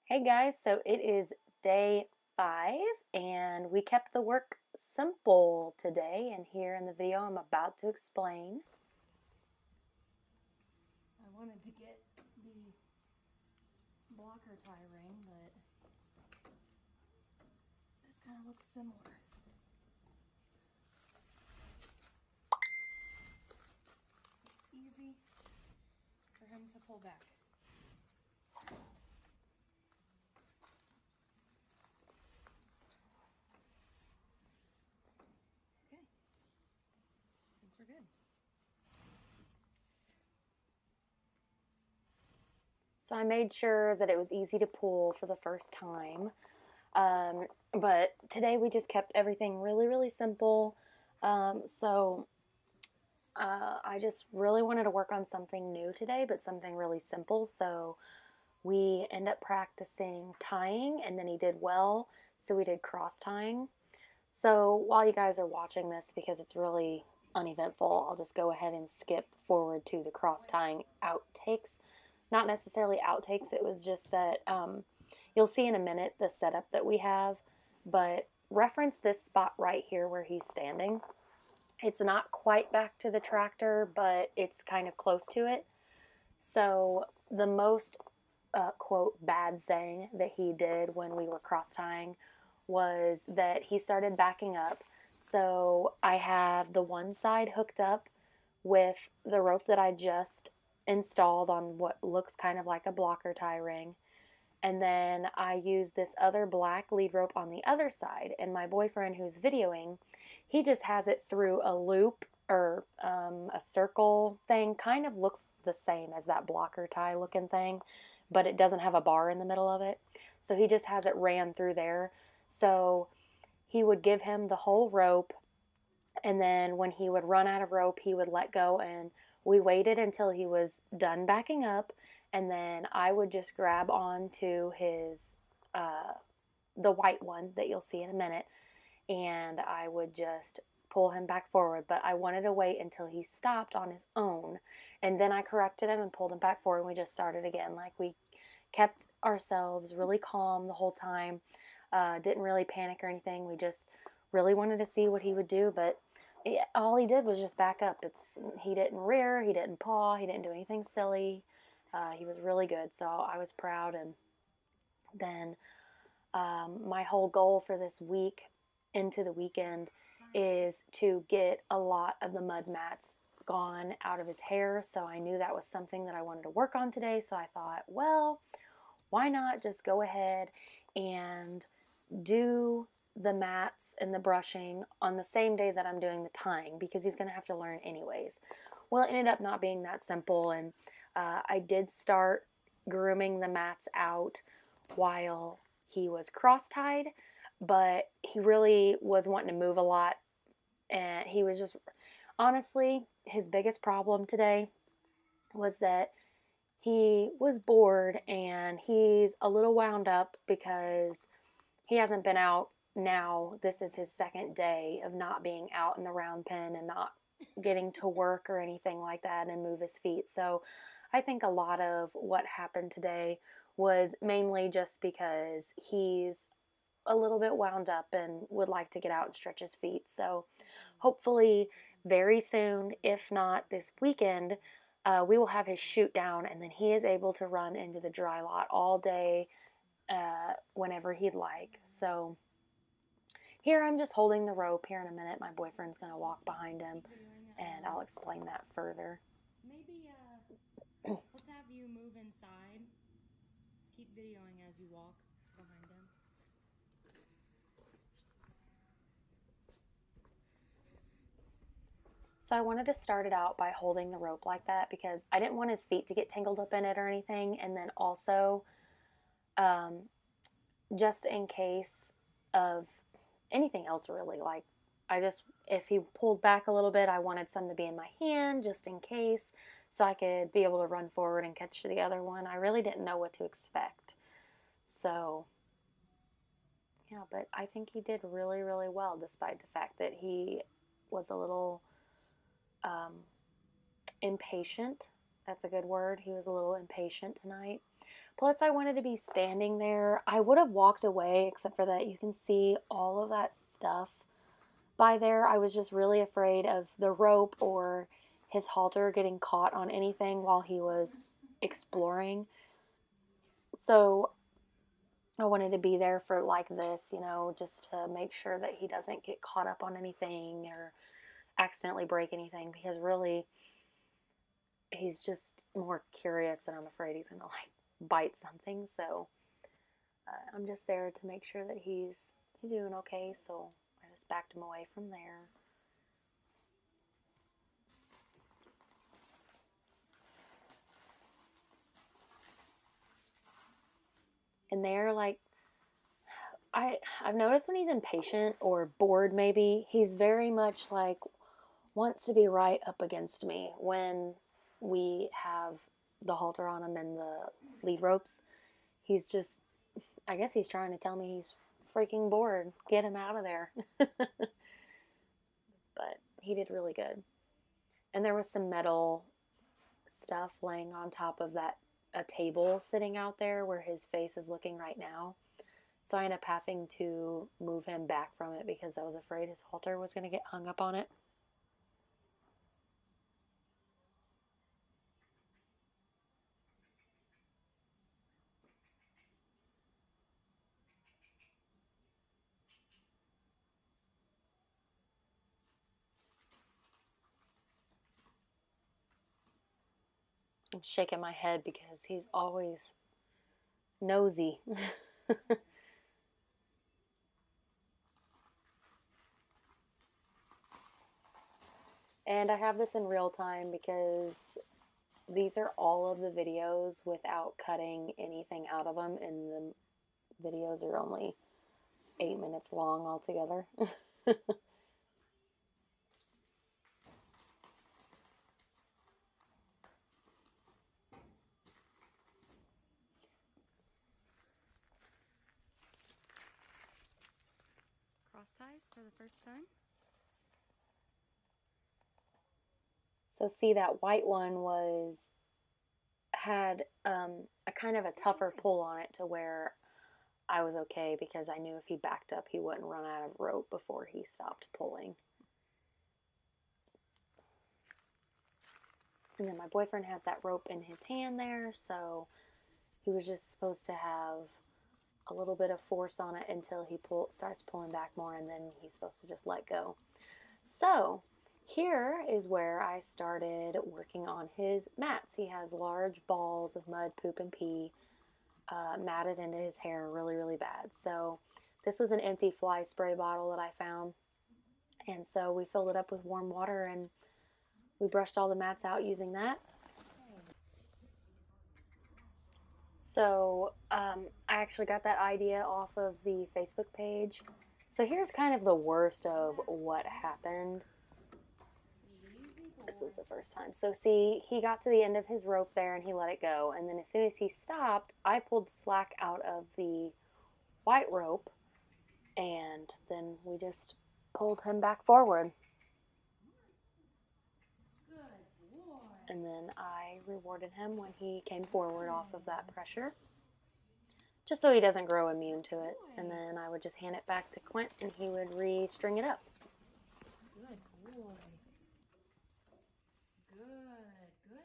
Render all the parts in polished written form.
Hey guys, so it is day 5 and we kept the work simple today, and here in the video I'm about to explain. I wanted to get the blocker tie ring, but this kind of looks similar. It's easy for him to pull back. Okay, I think we're good. So I made sure that it was easy to pull for the first time. But today we just kept everything really simple. I just really wanted to work on something new today, but something really simple. So we end up practicing tying, and then he did well. So we did cross tying. So while you guys are watching this, because it's really uneventful, I'll just go ahead and skip forward to the cross tying outtakes. Not necessarily outtakes, it was just that you'll see in a minute the setup that we have, but reference this spot right here where he's standing. It's not quite back to the tractor, but it's kind of close to it. So the most quote bad thing that he did when we were cross tying was that he started backing up. So I have the one side hooked up with the rope that I just installed on what looks kind of like a blocker tie ring. And then I use this other black lead rope on the other side. And my boyfriend, who's videoing, he just has it through a loop or a circle thing. Kind of looks the same as that blocker tie looking thing, but it doesn't have a bar in the middle of it. So he just has it ran through there. So he would give him the whole rope, and then when he would run out of rope, he would let go, and we waited until he was done backing up, and then I would just grab onto his the white one that you'll see in a minute, and I would just pull him back forward. But I wanted to wait until he stopped on his own, and then I corrected him and pulled him back forward, and we just started again. Like, we kept ourselves really calm the whole time. Didn't really panic or anything. We just really wanted to see what he would do, but all he did was just back up. He didn't rear, he didn't paw, he didn't do anything silly. He was really good, so I was proud. And then my whole goal for this week into the weekend is to get a lot of the mud mats gone out of his hair. So I knew that was something that I wanted to work on today. So I thought, well, why not just go ahead and do the mats and the brushing on the same day that I'm doing the tying, because he's going to have to learn anyways. Well, it ended up not being that simple, and I did start grooming the mats out while he was cross-tied, but he really was wanting to move a lot, and he was just, honestly, his biggest problem today was that he was bored, and he's a little wound up because he hasn't been out. Now this is his second day of not being out in the round pen and not getting to work or anything like that and move his feet. So I think a lot of what happened today was mainly just because he's a little bit wound up and would like to get out and stretch his feet. So hopefully very soon, if not this weekend, we will have his chute down, and then he is able to run into the dry lot all day whenever he'd like. So here I'm just holding the rope. Here in a minute, my boyfriend's going to walk behind him, and I'll explain that further. Maybe let's have you move inside. Keep videoing as you walk behind him. So I wanted to start it out by holding the rope like that because I didn't want his feet to get tangled up in it or anything. And then also, um, just in case of anything else, really. Like, if he pulled back a little bit, I wanted some to be in my hand just in case, so I could be able to run forward and catch the other one. I really didn't know what to expect. So, yeah, but I think he did really well, despite the fact that he was a little impatient. That's a good word. He was a little impatient tonight. Plus, I wanted to be standing there. I would have walked away, except for that you can see all of that stuff by there. I was just really afraid of the rope or his halter getting caught on anything while he was exploring. So I wanted to be there for like this, just to make sure that he doesn't get caught up on anything or accidentally break anything, because really he's just more curious and I'm afraid he's going to like bite something. So I'm just there to make sure that he's doing okay. So I just backed him away from there. And they're like, I've noticed when he's impatient or bored, maybe he's very much like wants to be right up against me when we have the halter on him and the lead ropes. He's just, I guess he's trying to tell me he's freaking bored. Get him out of there. But he did really good. And there was some metal stuff laying on top of a table sitting out there where his face is looking right now. So I ended up having to move him back from it because I was afraid his halter was going to get hung up on it. I'm shaking my head because he's always nosy. And I have this in real time because these are all of the videos without cutting anything out of them, and the videos are only 8 minutes long altogether. Cross ties for the first time. So see, that white one had a kind of a tougher pull on it to where I was okay because I knew if he backed up, he wouldn't run out of rope before he stopped pulling. And then my boyfriend has that rope in his hand there, so he was just supposed to have a little bit of force on it until he starts pulling back more, and then he's supposed to just let go. So here is where I started working on his mats. He has large balls of mud, poop, and pee matted into his hair really, really bad. So this was an empty fly spray bottle that I found. And so we filled it up with warm water and we brushed all the mats out using that. So I actually got that idea off of the Facebook page. So here's kind of the worst of what happened. This was the first time. So see, he got to the end of his rope there and he let it go. And then as soon as he stopped, I pulled slack out of the white rope and then we just pulled him back forward. And then I rewarded him when he came forward off of that pressure, just so he doesn't grow immune to it. And then I would just hand it back to Quint and he would re-string it up. Good boy. Good boy.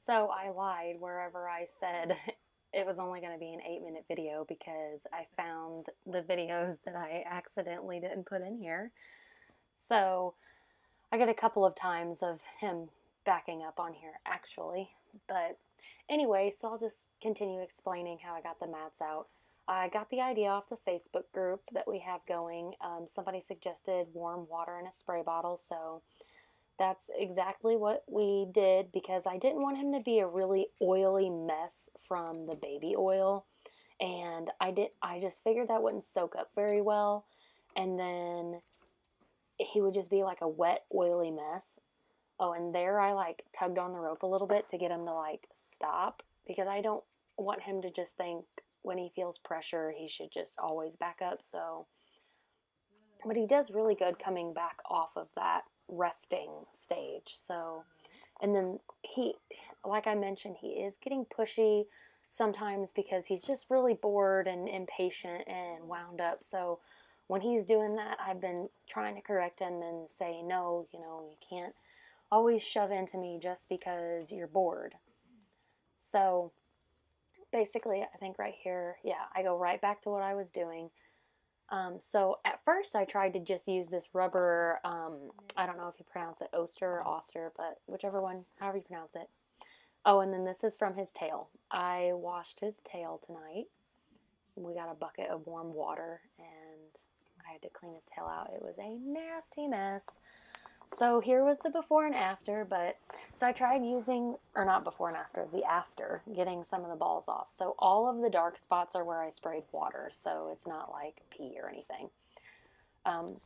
So I lied wherever I said it was only going to be an 8-minute video because I found the videos that I accidentally didn't put in here. So I get a couple of times of him backing up on here actually. But anyway, so I'll just continue explaining how I got the mats out. I got the idea off the Facebook group that we have going. Somebody suggested warm water in a spray bottle, so that's exactly what we did because I didn't want him to be a really oily mess from the baby oil. And I just figured that wouldn't soak up very well. And then he would just be like a wet, oily mess. Oh, and there I like tugged on the rope a little bit to get him to like stop because I don't want him to just think when he feels pressure he should just always back up. So, but he does really good coming back off of that resting stage. So And then he, like I mentioned, he is getting pushy sometimes because he's just really bored and impatient and wound up. So when he's doing that, I've been trying to correct him and say, no, you can't always shove into me just because you're bored. So basically, I think right here, yeah, I go right back to what I was doing. So at first, I tried to just use this rubber. I don't know if you pronounce it Oster or Oster, but whichever one, however you pronounce it. Oh, and then this is from his tail. I washed his tail tonight. We got a bucket of warm water, and I had to clean his tail out. It was a nasty mess. So here was the before and after, but so I tried using, or not before and after, the after, getting some of the balls off. So all of the dark spots are where I sprayed water, so it's not like pee or anything. Um,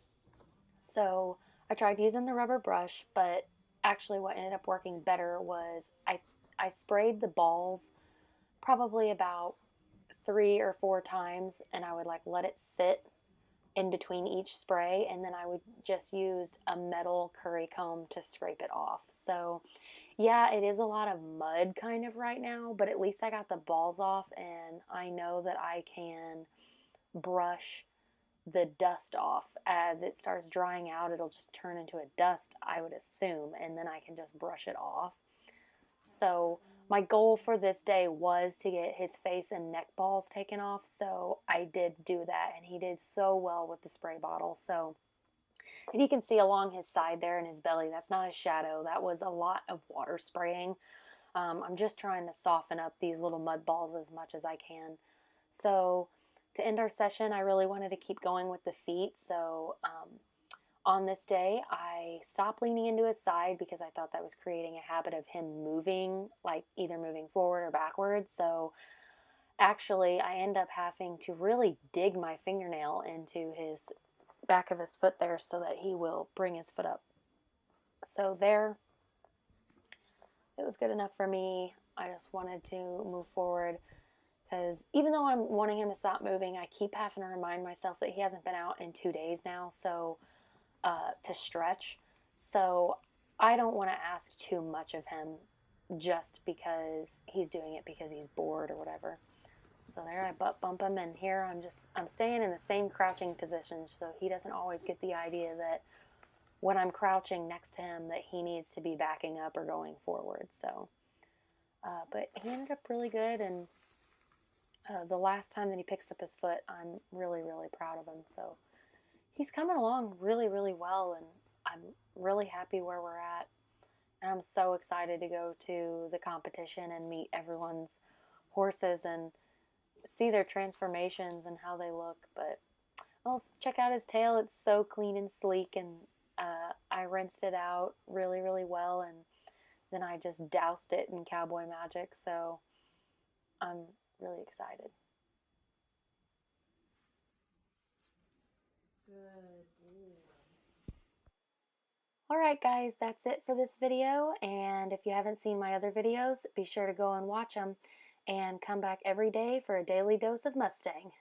so I tried using the rubber brush, but actually what ended up working better was I sprayed the balls probably about 3 or 4 times, and I would like let it sit in between each spray, and then I would just use a metal curry comb to scrape it off. So yeah, it is a lot of mud kind of right now, but at least I got the balls off, and I know that I can brush the dust off. As it starts drying out, it'll just turn into a dust, I would assume, and then I can just brush it off. So my goal for this day was to get his face and neck balls taken off, so I did do that, and he did so well with the spray bottle. So, and you can see along his side there in his belly, that's not a shadow, that was a lot of water spraying. I'm just trying to soften up these little mud balls as much as I can. So to end our session, I really wanted to keep going with the feet, so on this day, I stopped leaning into his side because I thought that was creating a habit of him moving, like either moving forward or backwards. So actually, I end up having to really dig my fingernail into his back of his foot there so that he will bring his foot up. So there, it was good enough for me. I just wanted to move forward because even though I'm wanting him to stop moving, I keep having to remind myself that he hasn't been out in 2 days now. So to stretch. So I don't want to ask too much of him just because he's doing it because he's bored or whatever. So there I butt bump him, and here I'm staying in the same crouching position so he doesn't always get the idea that when I'm crouching next to him that he needs to be backing up or going forward. So, but he ended up really good, and the last time that he picks up his foot, I'm really, really proud of him. So he's coming along really, really well, and I'm really happy where we're at. And I'm so excited to go to the competition and meet everyone's horses and see their transformations and how they look. But I'll check out his tail. It's so clean and sleek, and I rinsed it out really, really well, and then I just doused it in Cowboy Magic. So I'm really excited. Good boy. Alright guys, that's it for this video, and if you haven't seen my other videos, be sure to go and watch them, and come back every day for a daily dose of Mustang.